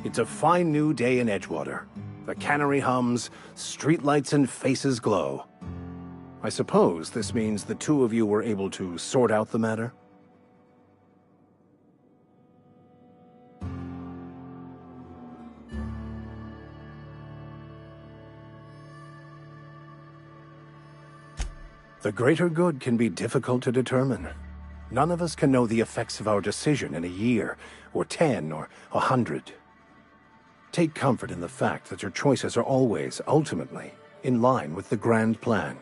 It's a fine new day in Edgewater. The cannery hums, streetlights and faces glow. I suppose this means the two of you were able to sort out the matter? The greater good can be difficult to determine. None of us can know the effects of our decision in a year, or 10, or 100. Take comfort in the fact that your choices are always, ultimately, in line with the grand plan.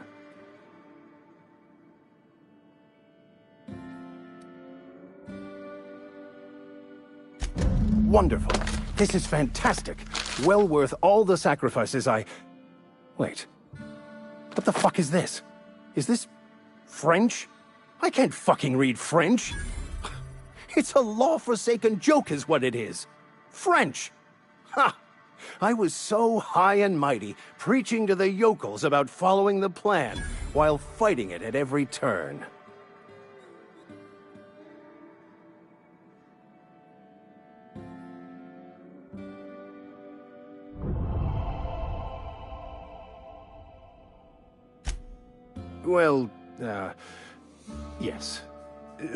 Wonderful. This is fantastic. Well worth all the sacrifices Wait. What the fuck is this? Is this French? I can't fucking read French. It's a law-forsaken joke is what it is. French. Ha! I was so high and mighty, preaching to the yokels about following the plan, while fighting it at every turn. Well, yes.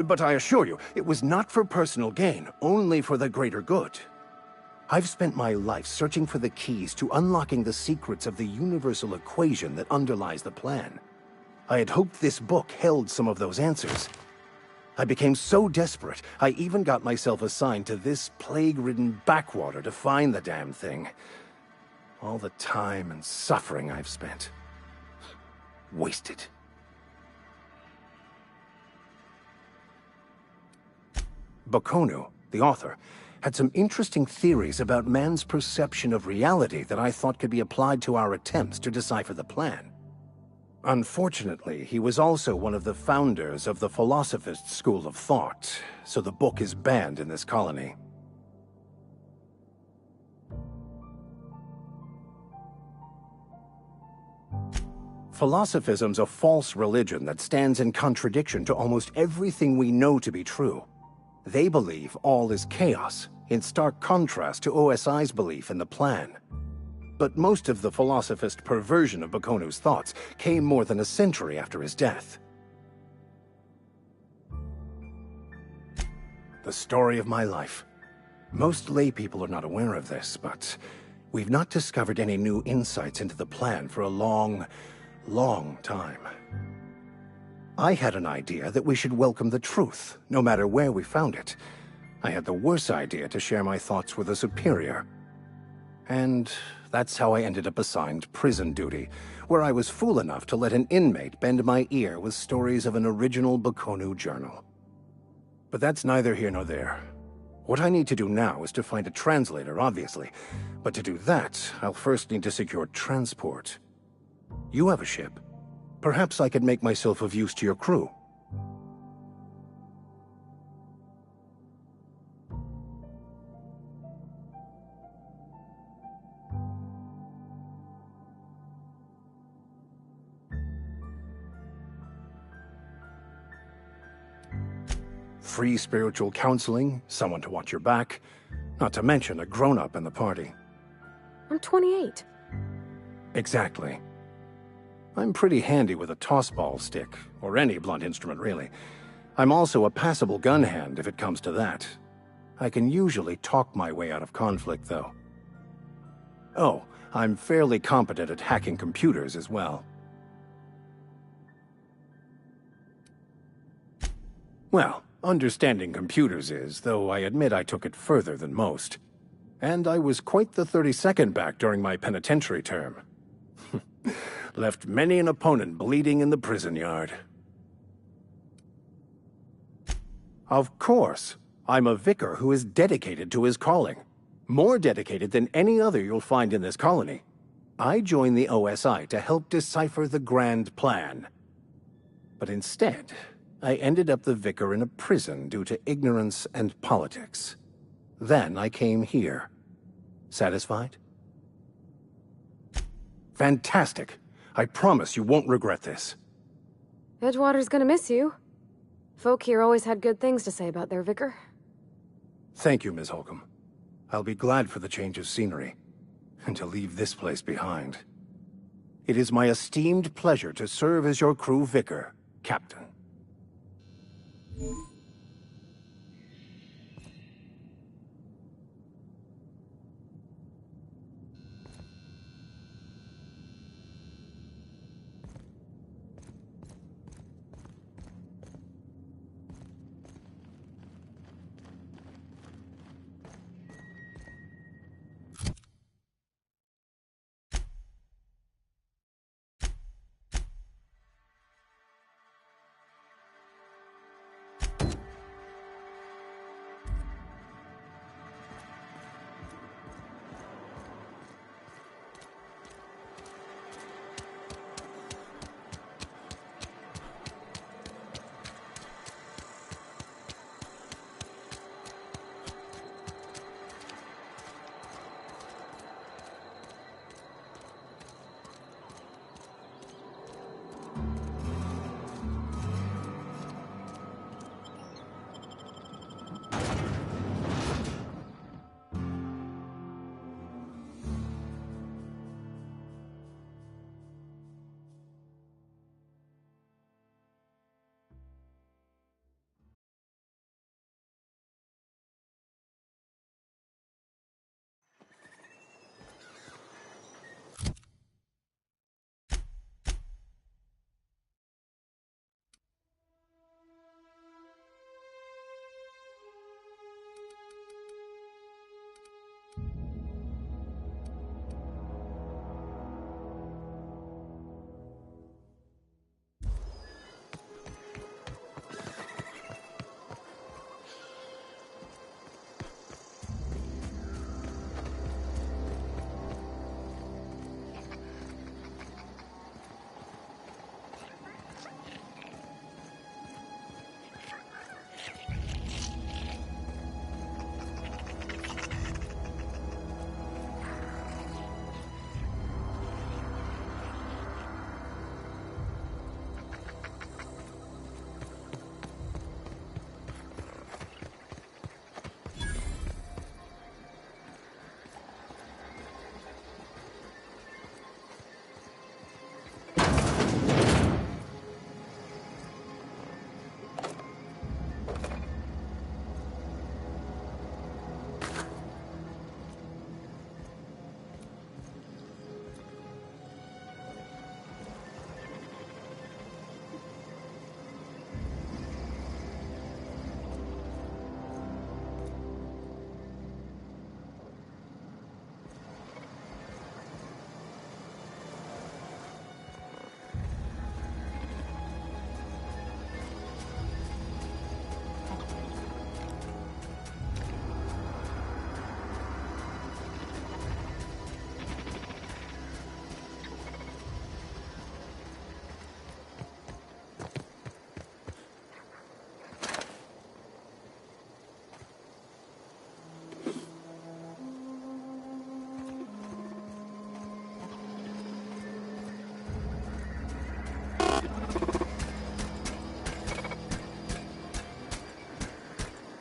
But I assure you, it was not for personal gain, only for the greater good. I've spent my life searching for the keys to unlocking the secrets of the universal equation that underlies the plan. I had hoped this book held some of those answers. I became so desperate, I even got myself assigned to this plague-ridden backwater to find the damn thing. All the time and suffering I've spent. Wasted. Bakonu, the author, had some interesting theories about man's perception of reality that I thought could be applied to our attempts to decipher the plan. Unfortunately, he was also one of the founders of the Philosophist school of thought, so the book is banned in this colony. Philosophism's a false religion that stands in contradiction to almost everything we know to be true. They believe all is chaos, in stark contrast to OSI's belief in the plan. But most of the philosophist perversion of Bakonu's thoughts came more than a century after his death. The story of my life. Most lay people are not aware of this, but we've not discovered any new insights into the plan for a long time. I had an idea that we should welcome the truth, no matter where we found it. I had the worse idea to share my thoughts with a superior. And that's how I ended up assigned prison duty, where I was fool enough to let an inmate bend my ear with stories of an original Bakonu journal. But that's neither here nor there. What I need to do now is to find a translator, obviously. But to do that, I'll first need to secure transport. You have a ship. Perhaps I could make myself of use to your crew. Free spiritual counseling, someone to watch your back, not to mention a grown-up in the party. I'm 28. Exactly. I'm pretty handy with a tossball stick, or any blunt instrument really. I'm also a passable gun hand if it comes to that. I can usually talk my way out of conflict, though. Oh, I'm fairly competent at hacking computers as well. Well, understanding computers is, though I admit I took it further than most. And I was quite the 32nd back during my penitentiary term. Left many an opponent bleeding in the prison yard. Of course, I'm a vicar who is dedicated to his calling. More dedicated than any other you'll find in this colony. I joined the OSI to help decipher the grand plan. But instead, I ended up the vicar in a prison due to ignorance and politics. Then I came here. Satisfied? Fantastic. I promise you won't regret this. Edgewater's gonna miss you. Folk here always had good things to say about their vicar. Thank you, Ms. Holcomb. I'll be glad for the change of scenery, and to leave this place behind. It is my esteemed pleasure to serve as your crew vicar, Captain.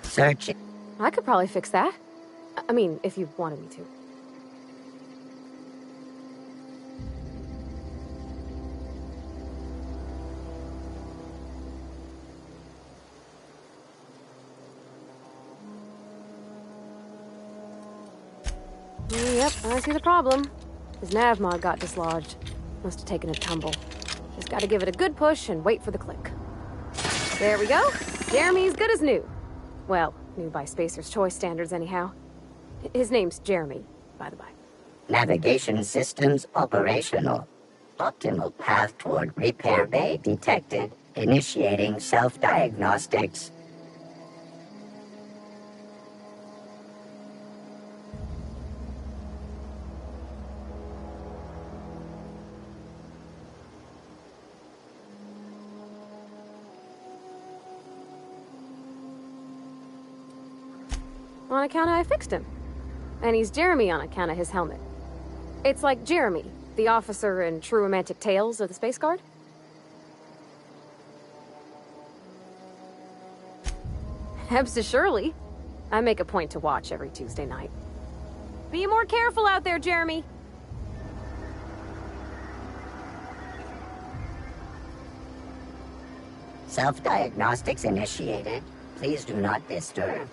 Search. I could probably fix that. I mean, if you wanted me to. Yep, I see the problem. His nav mod got dislodged. Must have taken a tumble. Just gotta give it a good push and wait for the click. There we go. Jeremy's good as new. Well, new by Spacer's Choice standards anyhow. His name's Jeremy, by the by. Navigation systems operational. Optimal path toward repair bay detected. Initiating self-diagnostics. On account of I fixed him. And he's Jeremy on account of his helmet. It's like Jeremy, the officer in True Romantic Tales of the Space Guard. Absolutely. I make a point to watch every Tuesday night. Be more careful out there, Jeremy. Self-diagnostics initiated. Please do not disturb.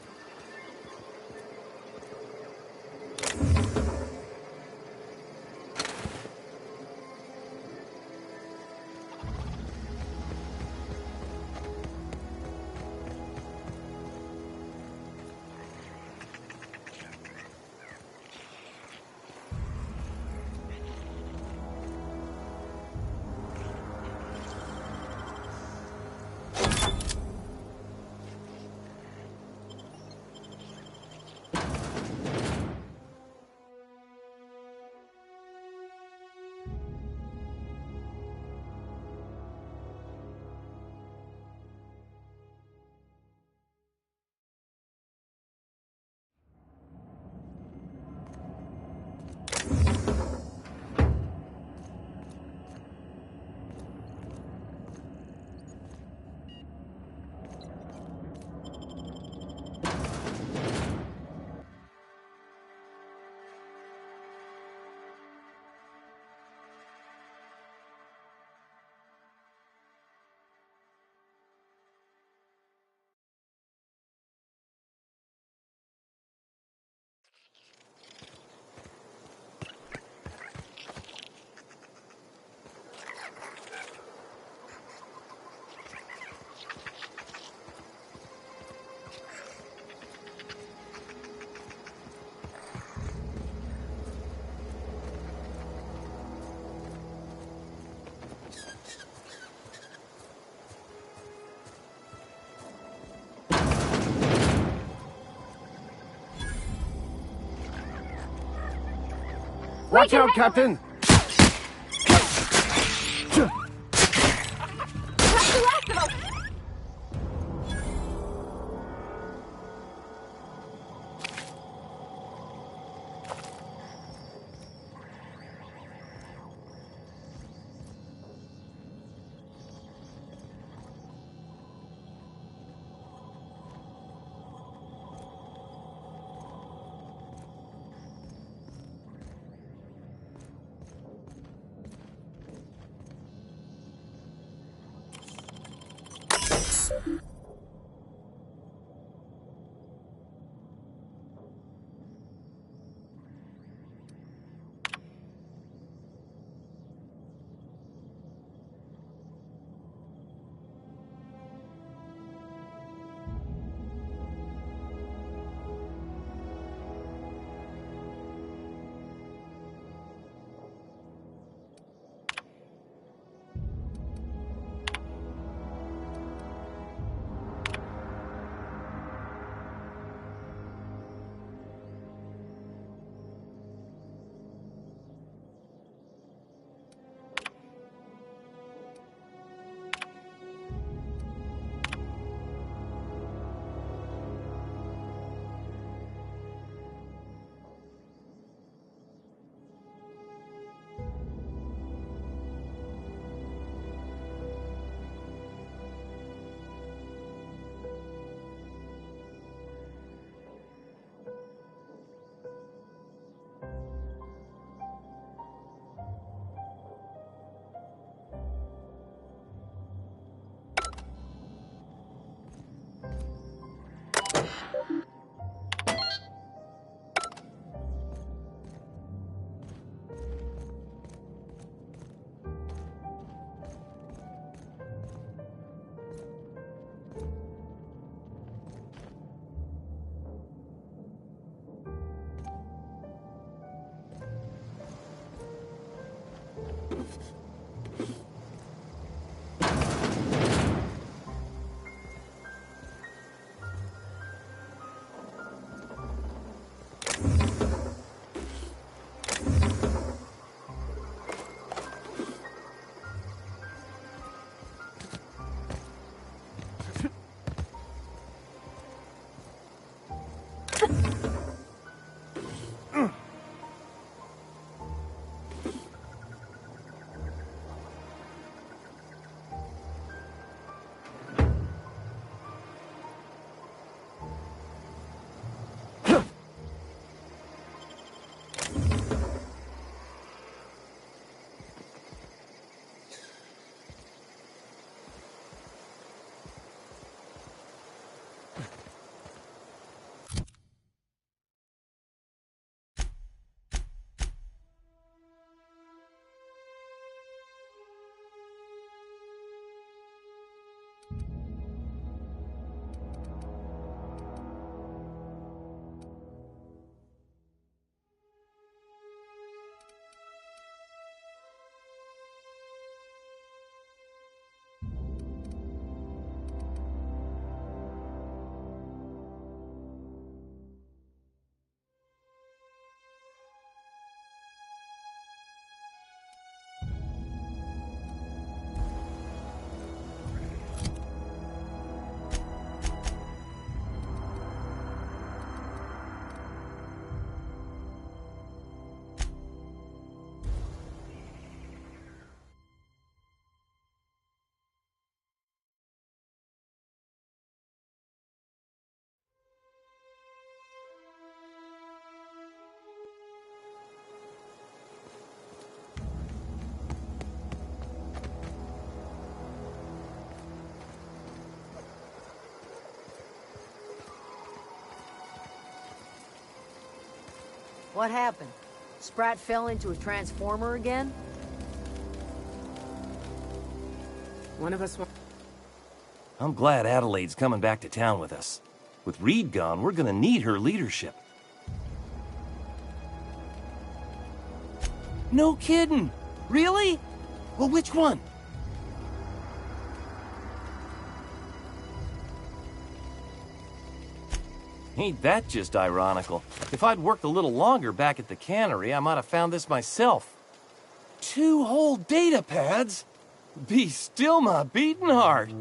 Watch out, Captain! What happened? Sprat fell into a transformer again? One of us. I'm glad Adelaide's coming back to town with us. With Reed gone, we're gonna need her leadership. No kidding! Really? Well, which one? Ain't that just ironical? If I'd worked a little longer back at the cannery, I might have found this myself. 2 whole data pads? Be still my beating heart.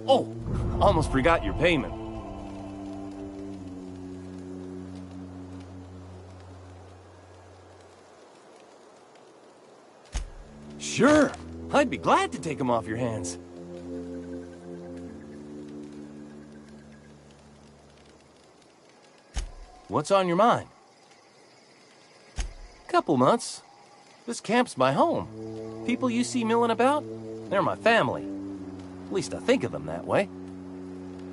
Oh, almost forgot your payment. Sure, I'd be glad to take them off your hands. What's on your mind? Couple months. This camp's my home. People you see milling about, they're my family. At least I think of them that way.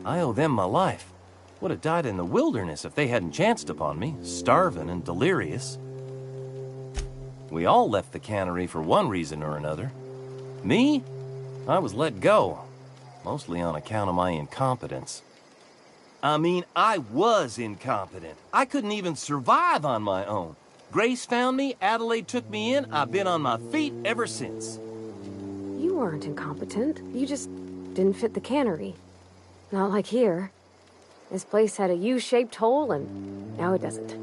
I owe them my life. Would have died in the wilderness if they hadn't chanced upon me, starving and delirious. We all left the cannery for one reason or another. Me? I was let go, mostly on account of my incompetence. I mean, I was incompetent. I couldn't even survive on my own. Grace found me, Adelaide took me in, I've been on my feet ever since. You weren't incompetent. You just didn't fit the cannery. Not like here. This place had a U-shaped hole, and now it doesn't.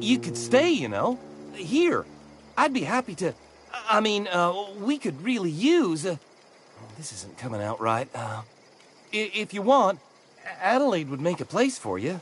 You could stay, you know. Here. I'd be happy to... I mean, we could really use... this isn't coming out right. If you want, Adelaide would make a place for you.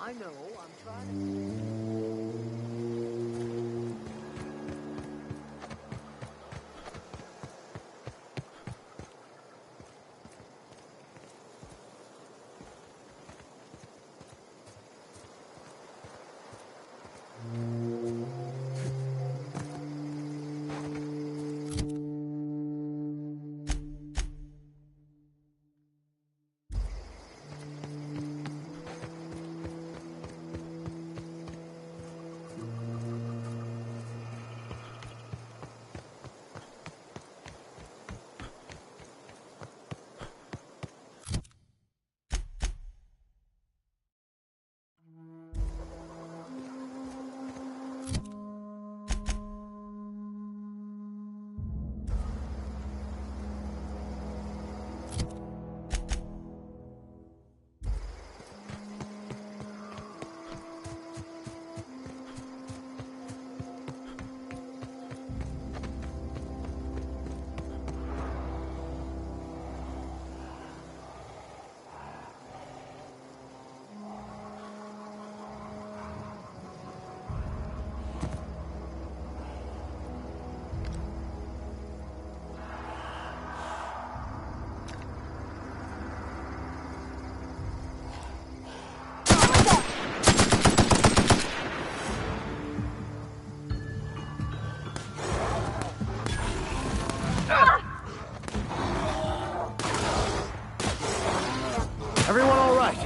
I know, I'm trying. Everyone all right?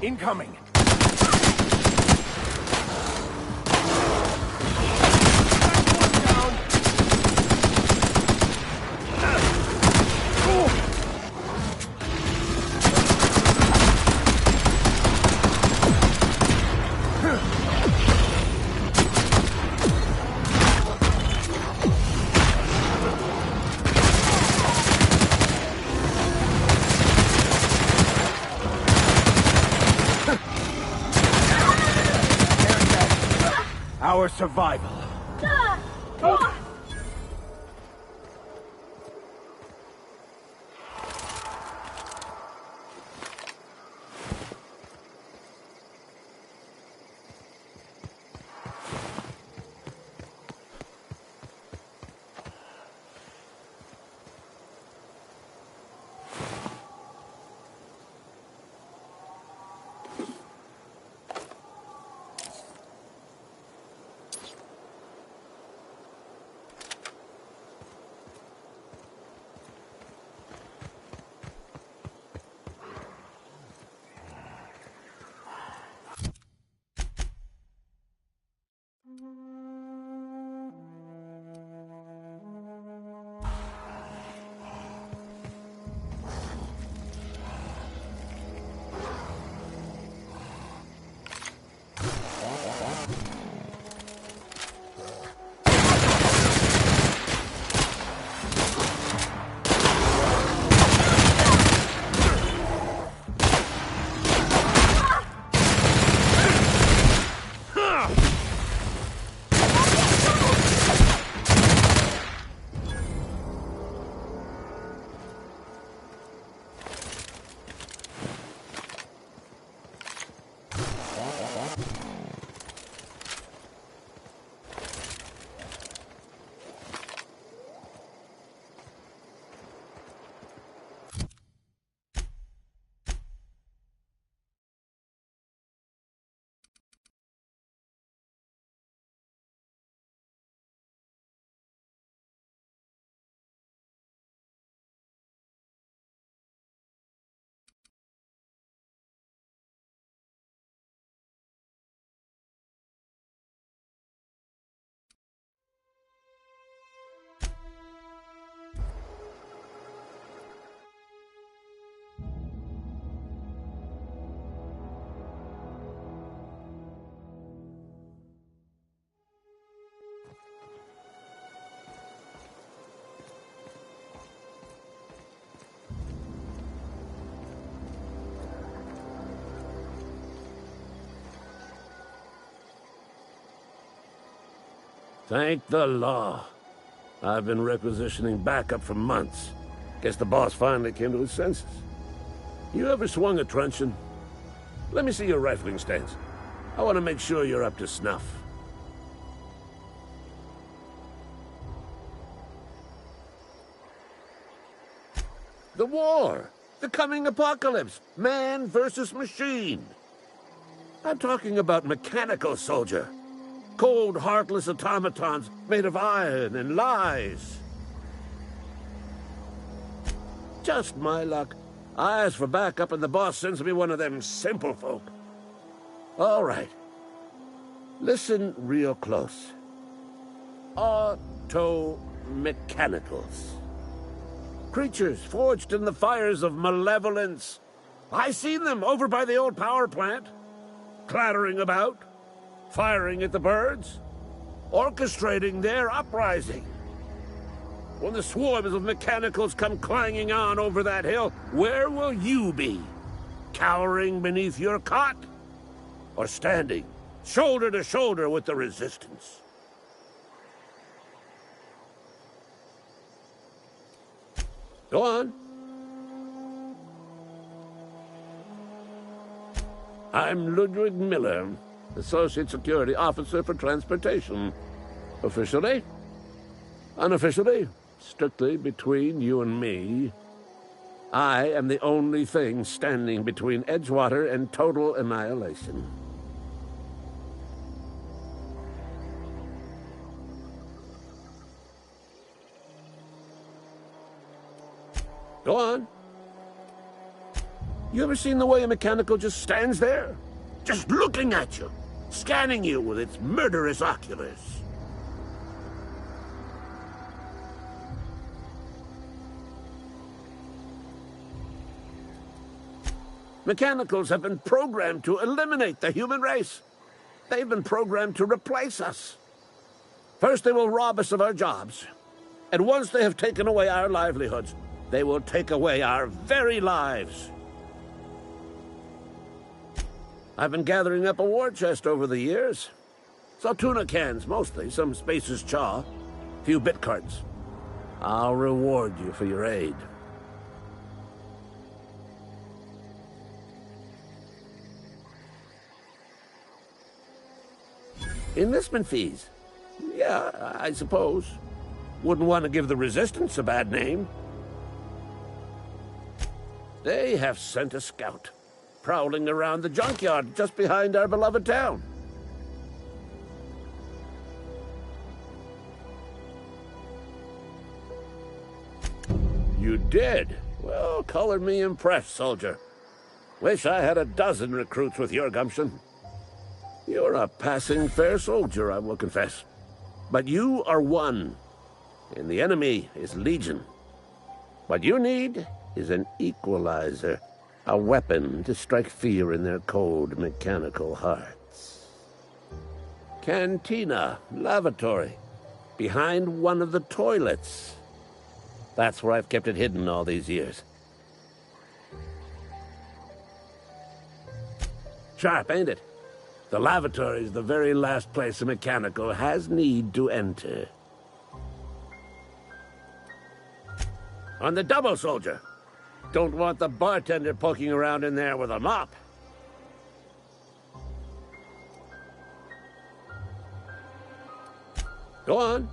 Incoming! Our survival. Thank the law. I've been requisitioning backup for months. Guess the boss finally came to his senses. You ever swung a truncheon? Let me see your rifling stance. I want to make sure you're up to snuff. The war! The coming apocalypse! Man versus machine! I'm talking about mechanical soldier. Cold, heartless automatons made of iron and lies. Just my luck. I ask for backup and the boss sends me one of them simple folk. All right. Listen real close. Auto-mechanicals. Creatures forged in the fires of malevolence. I seen them over by the old power plant. Clattering about. Firing at the birds. Orchestrating their uprising. When the swarms of mechanicals come clanging on over that hill, where will you be? Cowering beneath your cot? Or standing, shoulder to shoulder with the resistance? Go on. I'm Ludwig Miller, Associate Security Officer for Transportation. Officially? Unofficially? Strictly between you and me. I am the only thing standing between Edgewater and total annihilation. Go on. You ever seen the way a mechanical just stands there? Just looking at you, scanning you with its murderous oculars. Mechanicals have been programmed to eliminate the human race. They've been programmed to replace us. First, they will rob us of our jobs. And once they have taken away our livelihoods, they will take away our very lives. I've been gathering up a war chest over the years. Saw tuna cans, mostly, some Spacer's chaw, a few bit carts. I'll reward you for your aid. Enlistment fees. Yeah, I suppose. Wouldn't want to give the Resistance a bad name. They have sent a scout, prowling around the junkyard just behind our beloved town. You did? Well, color me impressed, soldier. Wish I had a dozen recruits with your gumption. You're a passing fair soldier, I will confess. But you are one, and the enemy is legion. What you need is an equalizer, a weapon to strike fear in their cold, mechanical hearts. Cantina, lavatory, behind one of the toilets. That's where I've kept it hidden all these years. Sharp, ain't it? The lavatory is the very last place a mechanical has need to enter. On the double, soldier. Don't want the bartender poking around in there with a mop. Go on.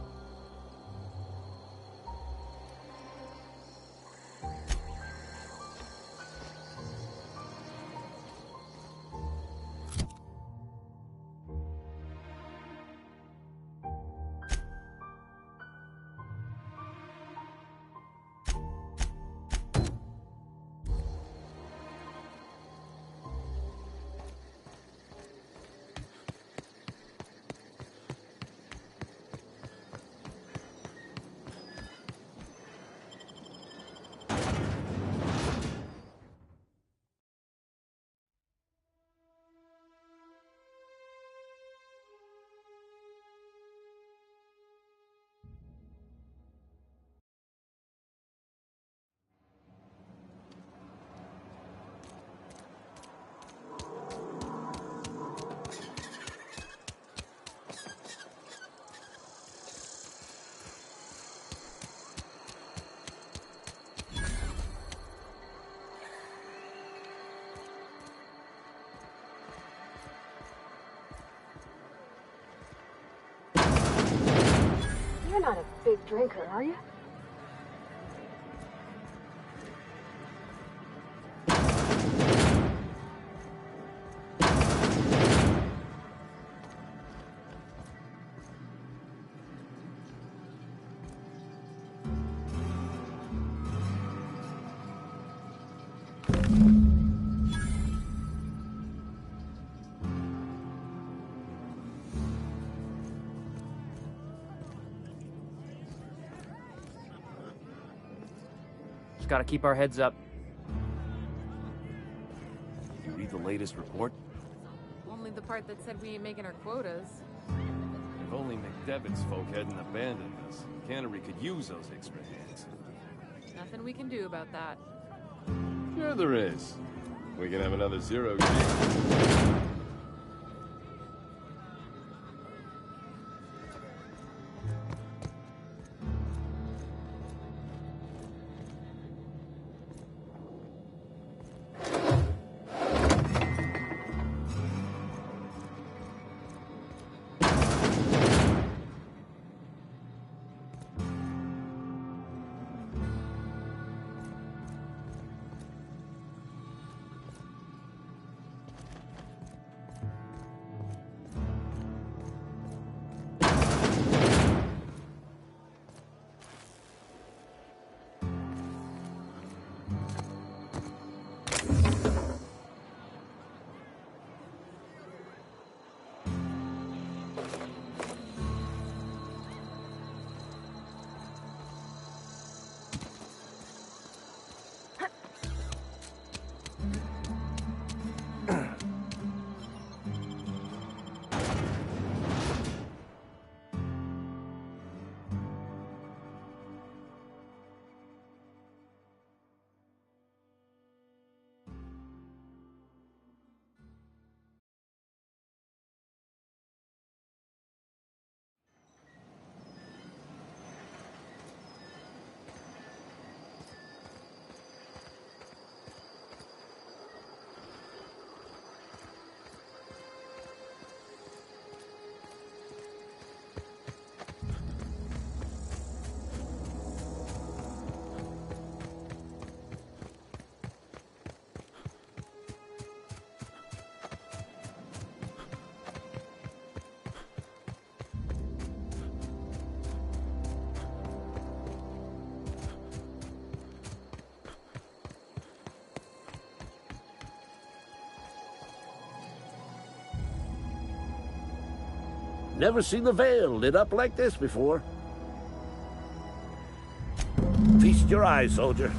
You're not a big drinker, are you? Just gotta keep our heads up. You read the latest report? Only the part that said we ain't making our quotas. If only McDevitt's folk hadn't abandoned us. Cannery could use those extra hands. Nothing we can do about that. Sure there is. We can have another zero G. Never seen the Vale lit up like this before. Feast your eyes, soldier.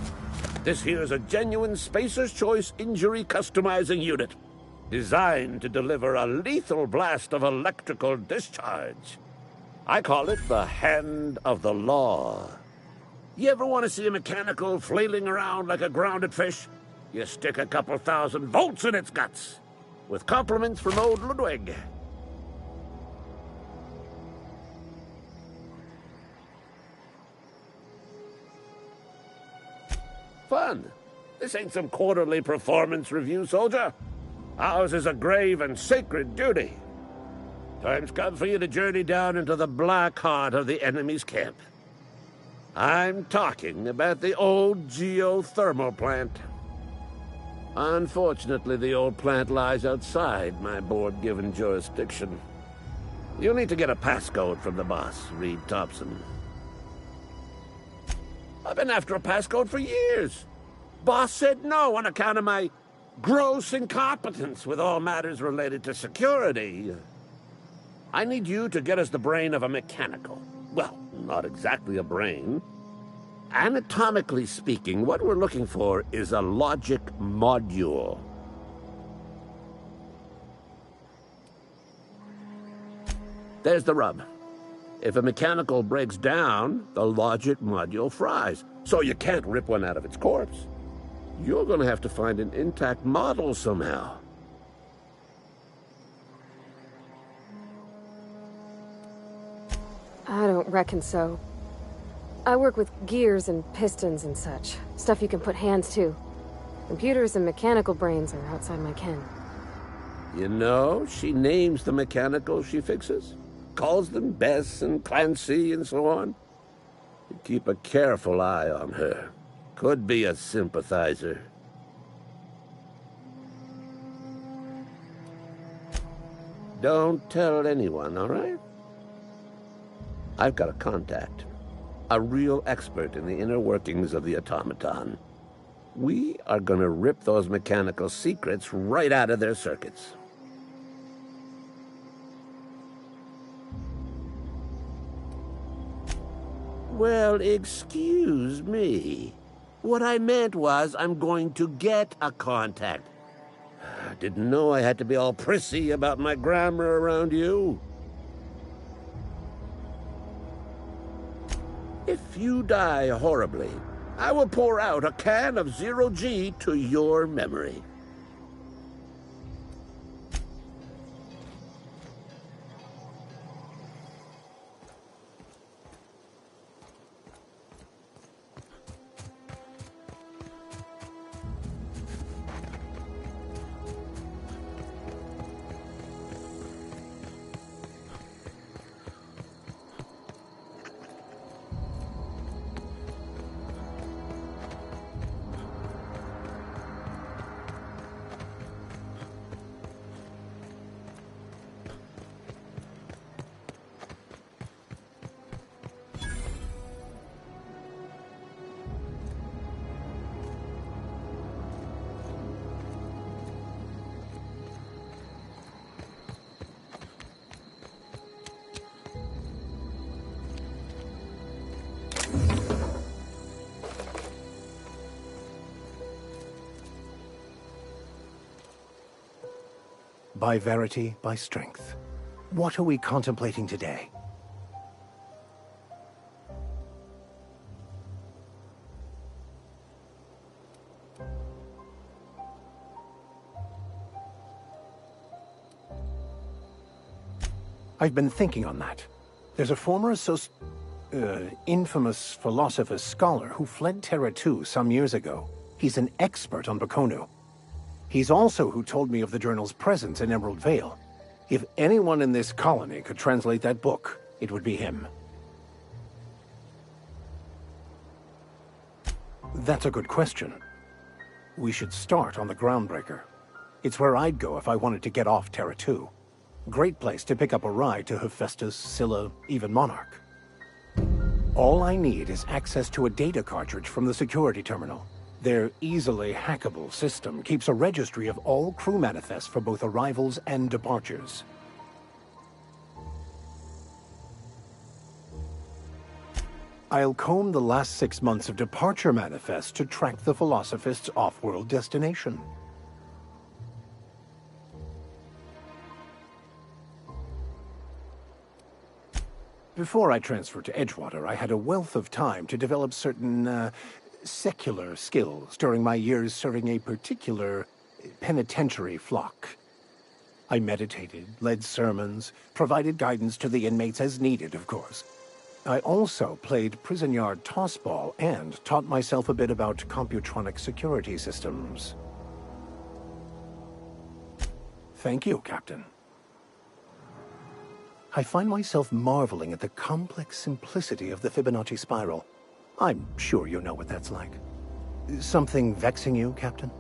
This here's a genuine Spacer's Choice injury customizing unit, designed to deliver a lethal blast of electrical discharge. I call it the Hand of the Law. You ever want to see a mechanical flailing around like a grounded fish? You stick a couple thousand volts in its guts. With compliments from old Ludwig. Fun. This ain't some quarterly performance review, soldier. Ours is a grave and sacred duty. Time's come for you to journey down into the black heart of the enemy's camp. I'm talking about the old geothermal plant. Unfortunately, the old plant lies outside my board-given jurisdiction. You'll need to get a passcode from the boss, Reed Thompson. I've been after a passcode for years. Boss said no on account of my gross incompetence with all matters related to security. I need you to get us the brain of a mechanical. Well, not exactly a brain. Anatomically speaking, what we're looking for is a logic module. There's the rub. If a mechanical breaks down, the logic module fries, so you can't rip one out of its corpse. You're going to have to find an intact model somehow. I don't reckon so. I work with gears and pistons and such. Stuff you can put hands to. Computers and mechanical brains are outside my ken. You know, she names the mechanical she fixes. calls them Bess and Clancy and so on. You keep a careful eye on her. Could be a sympathizer. Don't tell anyone, all right? I've got a contact. A real expert in the inner workings of the automaton. We are gonna rip those mechanical secrets right out of their circuits. Well, excuse me. What I meant was I'm going to get a contact. I didn't know I had to be all prissy about my grammar around you. If you die horribly, I will pour out a can of 0G to your memory. By verity, by strength. What are we contemplating today? I've been thinking on that. There's a former infamous philosopher scholar who fled Terra 2 some years ago. He's an expert on Baconu. He's also who told me of the journal's presence in Emerald Vale. If anyone in this colony could translate that book, it would be him. That's a good question. We should start on the Groundbreaker. It's where I'd go if I wanted to get off Terra 2. Great place to pick up a ride to Hephaestus, Scylla, even Monarch. All I need is access to a data cartridge from the security terminal. Their easily hackable system keeps a registry of all crew manifests for both arrivals and departures. I'll comb the last 6 months of departure manifests to track the Philosophist's off-world destination. Before I transferred to Edgewater, I had a wealth of time to develop certain, secular skills during my years serving a particular penitentiary flock. I meditated, led sermons, provided guidance to the inmates as needed, of course. I also played prison yard tossball and taught myself a bit about computronic security systems. Thank you, Captain. I find myself marveling at the complex simplicity of the Fibonacci spiral. I'm sure you know what that's like. Something vexing you, Captain?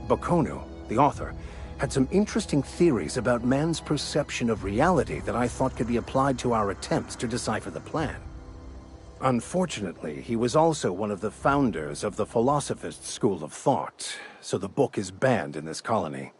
Baconu, the author, had some interesting theories about man's perception of reality that I thought could be applied to our attempts to decipher the plan. Unfortunately, he was also one of the founders of the Philosophist school of thought, so the book is banned in this colony.